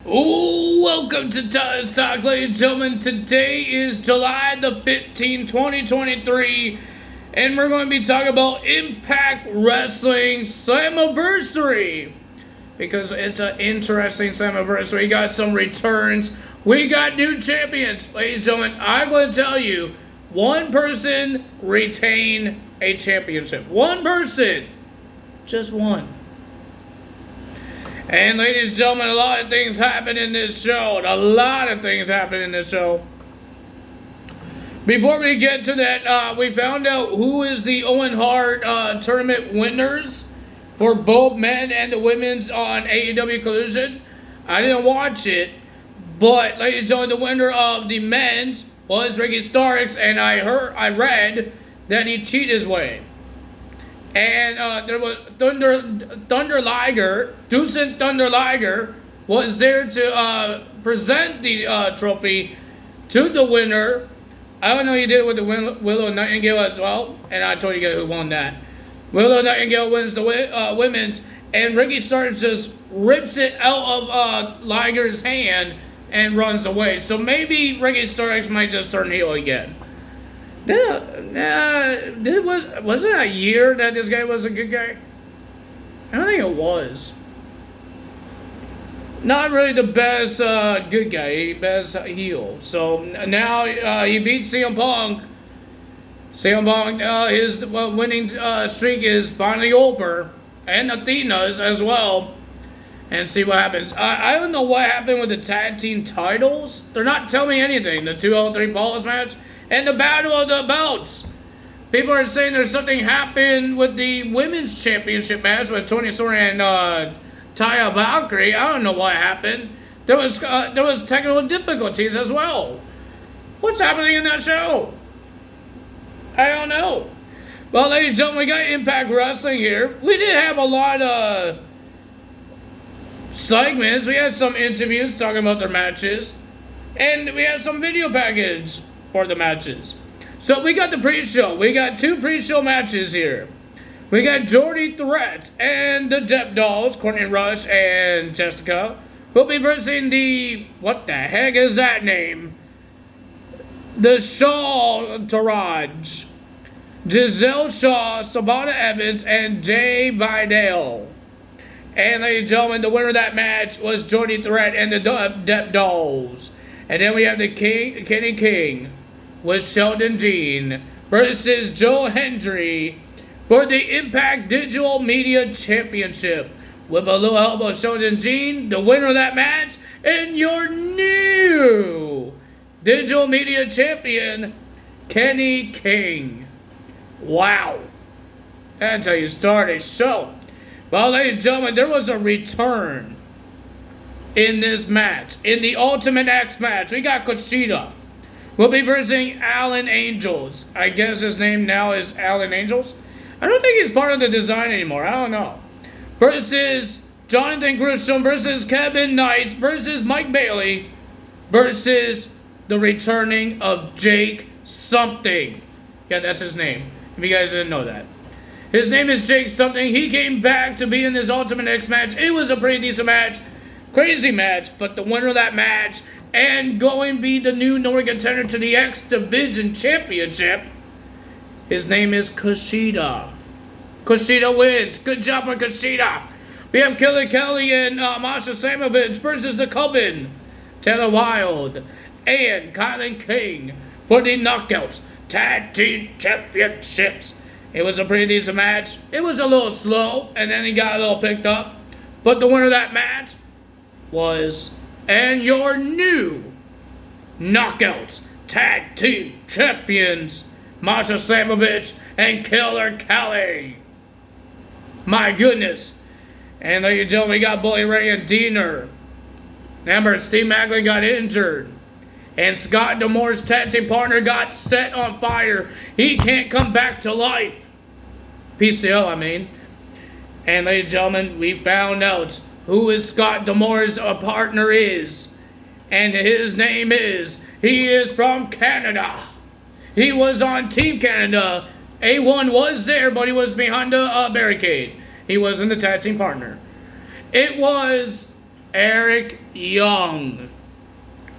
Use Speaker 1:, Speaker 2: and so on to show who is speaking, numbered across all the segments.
Speaker 1: Oh, welcome to Tyler's Talk, ladies and gentlemen. Today is July the 15th, 2023, and we're going to be talking about Impact Wrestling Slammiversary because it's an interesting Slammiversary. We got some returns, we got new champions. Ladies and gentlemen, I'm going to tell you, one person retained a championship. One person. Just one. And ladies and gentlemen, a lot of things happen in this show. A lot of things happen in this show. Before we get to that, we found out who is the Owen Hart tournament winners for both men and the women's on AEW Collision. I didn't watch it, but ladies and gentlemen, the winner of the men's was Ricky Starks, and I read that he cheated his way. And there was Thunder Liger, Deucent Thunder Liger, was there to present the trophy to the winner. I don't know, he did it with the Willow Nightingale as well, and I told you guys who won that. Willow Nightingale wins the women's, and Ricky Starks just rips it out of Liger's hand and runs away. So maybe Ricky Starks might just turn heel again. Was it a year that this guy was a good guy? I don't think it was. Not really the best good guy, best heel. So now he beats CM Punk. CM Punk, his winning streak is finally over, and Athena's as well. And see what happens. I don't know what happened with the tag team titles. They're not telling me anything. The 203 Balls match and the Battle of the Belts. People are saying there's something happened with the women's championship match with Tony Storm and Taya Valkyrie. I don't know what happened. There was technical difficulties as well. What's happening in that show? I don't know. Well, ladies and gentlemen, we got Impact Wrestling here. We did have a lot of segments. We had some interviews talking about their matches, and we had some video package for the matches. So we got the pre-show. We got two pre-show matches here. We got Jordy Threat and the Depp Dolls, Courtney Rush and Jessica, will be versing the, what the heck is that name? The Shaw Taraj, Giselle Shaw, Savannah Evans, and Jay Vidal. And ladies and gentlemen, the winner of that match was Jordy Threat and the Depp Dolls. And then we have the Kenny King with Sheldon Jean versus Joe Hendry for the Impact Digital Media Championship. With a little help of Sheldon Jean, the winner of that match, and your new Digital Media Champion, Kenny King. Wow. That's how you start a show. Well, ladies and gentlemen, there was a return in this match. In the Ultimate X match, we got Kushida. We'll be versing Alan Angels. I guess his name now is Alan Angels. I don't think he's part of the design anymore. I don't know. Versus Jonathan Gresham versus Kevin Knights versus Mike Bailey versus the returning of Jake something. Yeah, that's his name. If you guys didn't know that. His name is Jake something. He came back to be in this Ultimate X match. It was a pretty decent match. Crazy match, but the winner of that match and going to be the new number contender to the X Division Championship, his name is Kushida. Kushida wins. Good job on Kushida. We have Killer Kelly and Masha Samovich versus the Coven, Taylor Wilde, and Kylan King for the Knockouts Tag Team Championships. It was a pretty decent match. It was a little slow, and then he got a little picked up. But the winner of that match was, and your new Knockouts Tag Team Champions, Masha Samovich and Killer Kelly. My goodness. And ladies and gentlemen, we got Bully Ray and Diener. Remember, Steve Macklin got injured. And Scott D'Amore's tag team partner got set on fire. He can't come back to life. PCO, I mean. And ladies and gentlemen, we found out who is Scott D'Amore's partner is. And his name is, he is from Canada. He was on Team Canada. A1 was there, but he was behind a barricade. He wasn't the tag team partner. It was Eric Young.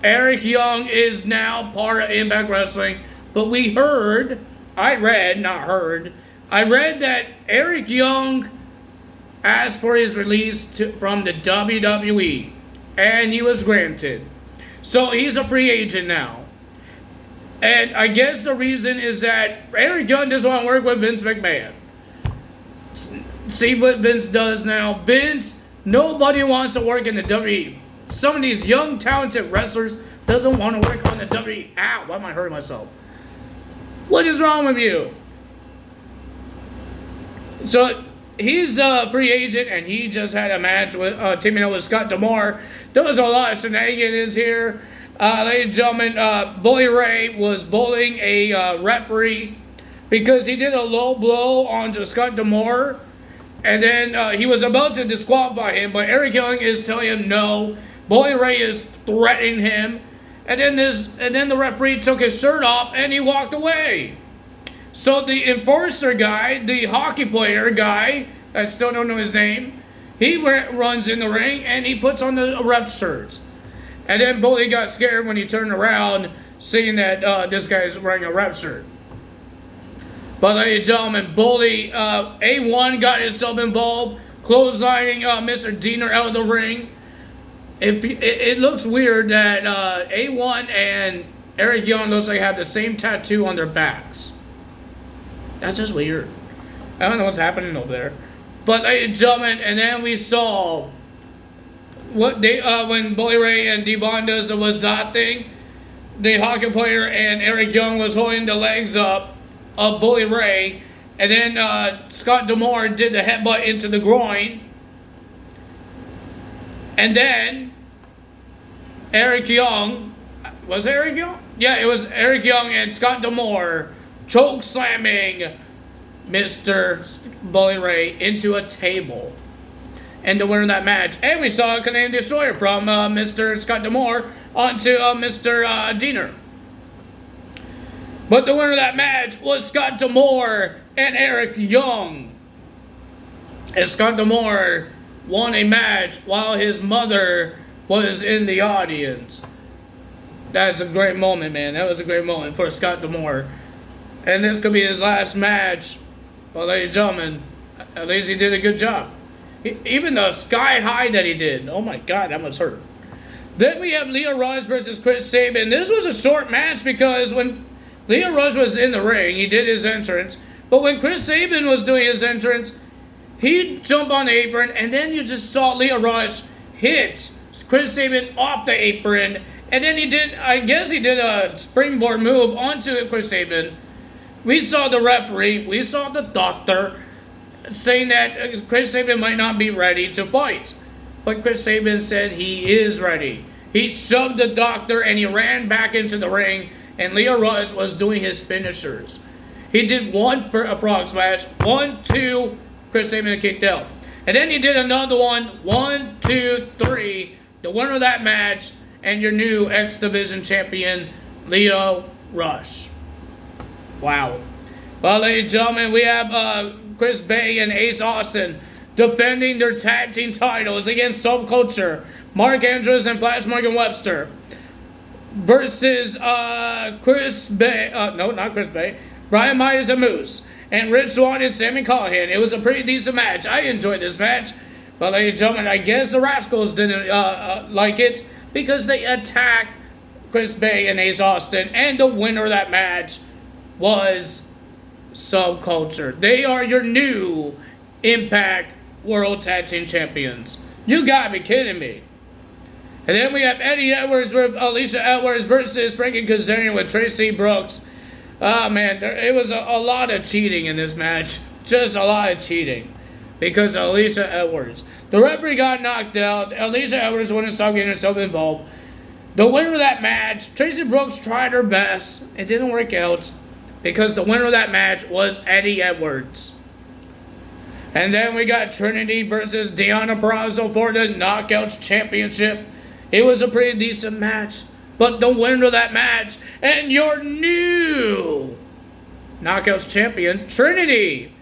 Speaker 1: Eric Young is now part of Impact Wrestling, but we heard, I read that Eric Young asked for his release from the WWE, and he was granted. So he's a free agent now. And I guess the reason is that Eric Young doesn't want to work with Vince McMahon. See what Vince does now? Vince, nobody wants to work in the WWE. Some of these young, talented wrestlers doesn't want to work on the WWE. Ow, why am I hurting myself? What is wrong with you? So he's a free agent, and he just had a match with teaming up with Scott D'Amore. There was a lot of shenanigans here. Ladies and gentlemen, Bully Ray was bullying a referee because he did a low blow onto Scott D'Amore, and then he was about to disqualify him, but Eric Young is telling him no. Bully Ray is threatening him, and then the referee took his shirt off and he walked away. So the enforcer guy, the hockey player guy, I still don't know his name, he runs in the ring and he puts on the ref shirt. And then Bully got scared when he turned around, seeing that this guy's wearing a ref shirt. But ladies and gentlemen, Bully, A1 got himself involved, clotheslining Mr. Diener out of the ring. It looks weird that A1 and Eric Young looks like have the same tattoo on their backs. That's just weird. I don't know what's happening over there. But ladies and gentlemen, and then we saw what they when Bully Ray and D-Von does the Wazat thing, the hockey player and Eric Young was holding the legs up of Bully Ray, and then Scott D'Amore did the headbutt into the groin, and then Eric Young, was it Eric Young? Yeah, it was Eric Young and Scott D'Amore choke slamming Mr. Bully Ray into a table. And the winner of that match. And we saw a Canadian Destroyer from Mr. Scott D'Amore onto Mr. Diener. But the winner of that match was Scott D'Amore and Eric Young. And Scott D'Amore won a match while his mother was in the audience. That's a great moment, man. That was a great moment for Scott D'Amore. And this could be his last match. But ladies and gentlemen, at least he did a good job. Even the sky high that he did. Oh my God, that must hurt. Then we have Leo Rush versus Chris Sabin. This was a short match because when Leo Rush was in the ring, he did his entrance. But when Chris Sabin was doing his entrance, he jumped on the apron, and then you just saw Leo Rush hit Chris Sabin off the apron. And then he did, I guess he did a springboard move onto Chris Sabin. We saw the referee, we saw the doctor saying that Chris Sabin might not be ready to fight. But Chris Sabin said he is ready. He shoved the doctor and he ran back into the ring, and Leo Rush was doing his finishers. He did one for a frog smash, 1, 2, Chris Sabin kicked out. And then he did another one, 1, 2, 3, the winner of that match, and your new X Division champion, Leo Rush. Wow. Well, ladies and gentlemen, we have Chris Bay and Ace Austin defending their tag team titles against Subculture, Mark Andrews and Flash Morgan Webster, versus Chris Bay, no, not Chris Bay, Brian Myers and Moose, and Rich Swann and Sammy Callahan. It was a pretty decent match. I enjoyed this match. But ladies and gentlemen, I guess the Rascals didn't like it because they attacked Chris Bay and Ace Austin, and the winner of that match was Subculture. They are your new Impact World Tag Team Champions. You gotta be kidding me. And then we have Eddie Edwards with Alicia Edwards versus Frankie Kazarian with Tracy Brooks. Oh man, it was a lot of cheating in this match. Just a lot of cheating. Because of Alicia Edwards. The referee got knocked out. Alicia Edwards wouldn't stop getting herself involved. The winner of that match, Tracy Brooks tried her best. It didn't work out. Because the winner of that match was Eddie Edwards. And then we got Trinity versus Deonna Purrazzo for the Knockouts Championship. It was a pretty decent match. But the winner of that match and your new Knockouts Champion, Trinity.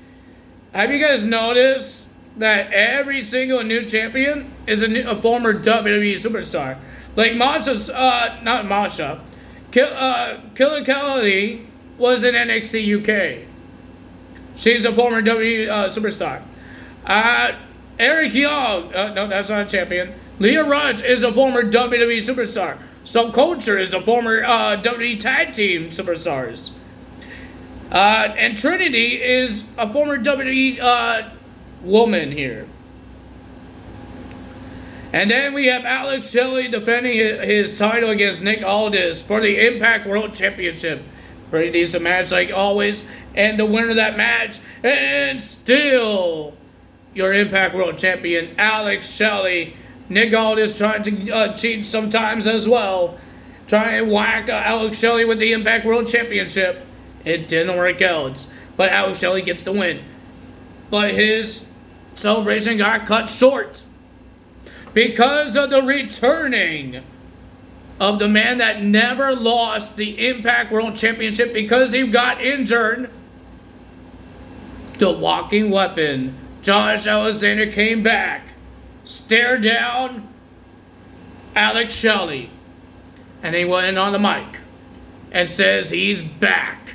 Speaker 1: Have you guys noticed that every single new champion is a former WWE superstar. Like Masha's, not Masha, Killer Kelly was in NXT UK. She's a former WWE superstar. Eric Young, no, that's not a champion. Leah Rush is a former WWE superstar. Subculture is a former WWE Tag Team superstars. And Trinity is a former WWE woman here. And then we have Alex Shelley defending his title against Nick Aldis for the Impact World Championship. Pretty decent match like always. And the winner of that match, and still your Impact World Champion, Alex Shelley. Nick Aldis trying to cheat sometimes as well. Trying to whack Alex Shelley with the Impact World Championship. It didn't work out. But Alex Shelley gets the win. But his celebration got cut short because of the returning of the man that never lost the Impact World Championship because he got injured. The walking weapon, Josh Alexander, came back, stared down Alex Shelley, and he went on the mic and says he's back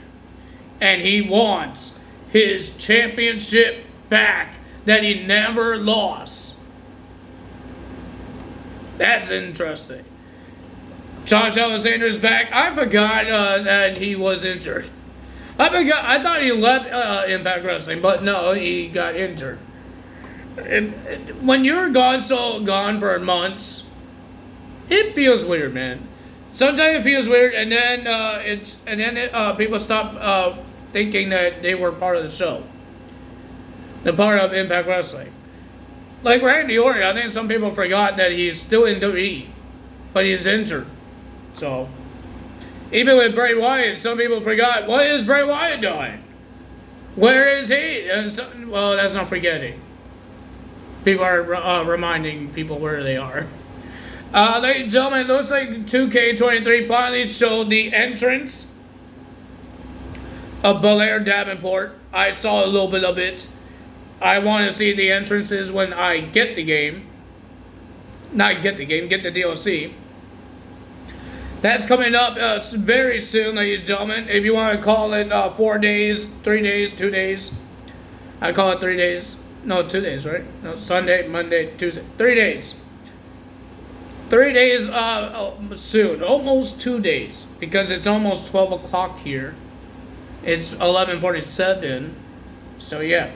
Speaker 1: and he wants his championship back that he never lost. That's interesting. Josh Alexander's back. I forgot that he was injured. I thought he left Impact Wrestling, but no, he got injured. When you're gone for months, it feels weird, man. Sometimes it feels weird, and then people stop thinking that they were part of the show. They're part of Impact Wrestling. Like Randy Orton, I think some people forgot that he's still in WWE, but he's injured. So, even with Bray Wyatt, some people forgot, what is Bray Wyatt doing? Where is he? And so, well, that's not forgetting. People are reminding people where they are. Ladies and gentlemen, it looks like 2K23 finally showed the entrance of Belair Davenport. I saw a little bit of it. I want to see the entrances when I get the game. Not get the game, get the DLC. That's coming up very soon, ladies and gentlemen. If you want to call it 4 days, 3 days, 2 days. I call it 3 days. No, 2 days, right? No, Sunday, Monday, Tuesday. 3 days. 3 days soon. Almost 2 days. Because it's almost 12 o'clock here. It's 11:47. So, yeah.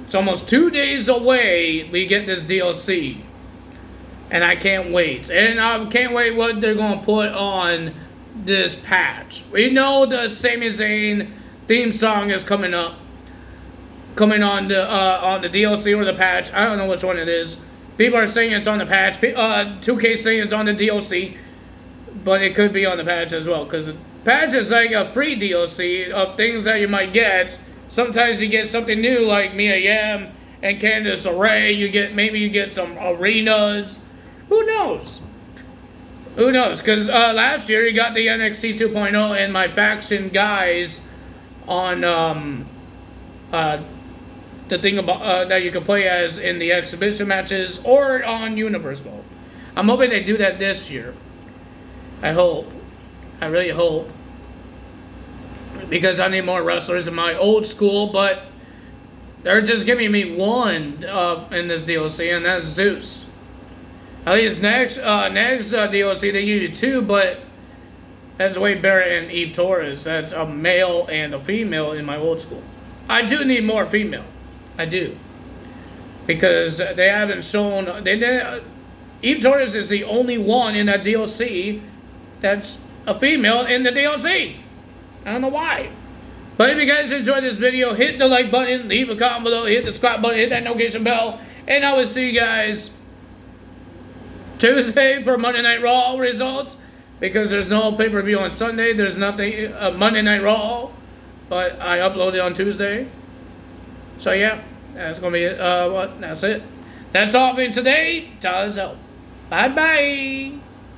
Speaker 1: It's almost 2 days away we get this DLC. And I can't wait. And I can't wait what they're going to put on this patch. We know the Sami Zayn theme song is coming up. Coming on the DLC or the patch. I don't know which one it is. People are saying it's on the patch. 2K saying it's on the DLC. But it could be on the patch as well. Because the patch is like a pre-DLC of things that you might get. Sometimes you get something new like Mia Yim and Candice LeRae. Maybe you get some arenas. Who knows? Who knows? Because last year you got the NXT 2.0 and my faction guys on the thing about that you can play as in the exhibition matches or on Universe mode. I'm hoping they do that this year. I hope. I really hope. Because I need more wrestlers in my old school, but they're just giving me one in this DLC, and that's Zeus. At least next DLC they give you two, but that's Wade Barrett and Eve Torres. That's a male and a female in my old school. I do need more female. I do. Because they haven't shown... Eve Torres is the only one in that DLC that's a female in the DLC. I don't know why. But if you guys enjoyed this video, hit the like button, leave a comment below, hit the subscribe button, hit that notification bell, and I will see you guys Tuesday for Monday Night Raw results. Because there's no pay-per-view on Sunday, there's nothing Monday Night Raw, but I upload it on Tuesday. So yeah, that's gonna be it. That's it. That's all for today. Tell us out. Bye bye.